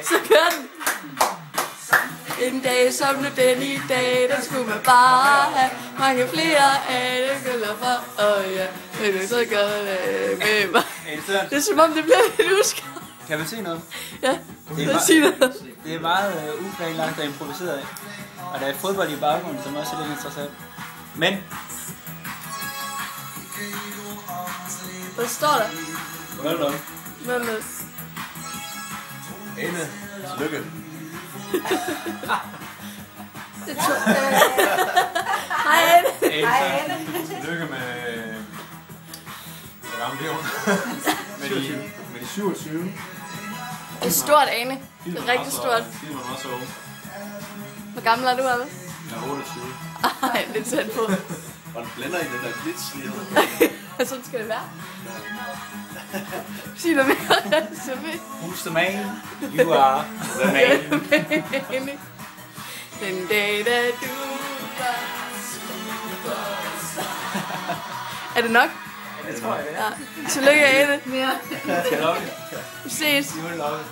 Så kører den. En dag som nu den i dag, der skulle man bare have mange flere af det gælder for. Ja, men du så gør det med mig. Det er som om det bliver lidt uskrevet. Kan man se noget? Ja, det er meget uplanlagt og improviseret af. Og der er fodbold i baggrunden, som også er lidt interessant. Men... Hvad står der? Hold Hvad? Ane, tillykke. Det tror jeg. Hej Ane. Hej Ane. Tillykke med... Hvor gammel bliver hun? med de 27. Det er stort, Ane. Det er rigtig stort. Det var også ung. Hvor gammel er du, Anne? Jeg er 28. Ej, det er tæt på. Og den blænder i den der blitzslid. Sådan skal det være. Sig noget mere. Who's the man? You are the man. Den dag, da du var... Er det nok? Det tror jeg, det er. Ja. Tillykke, Ane. Skal jeg lukke? Vi ses. Nu er det lukket.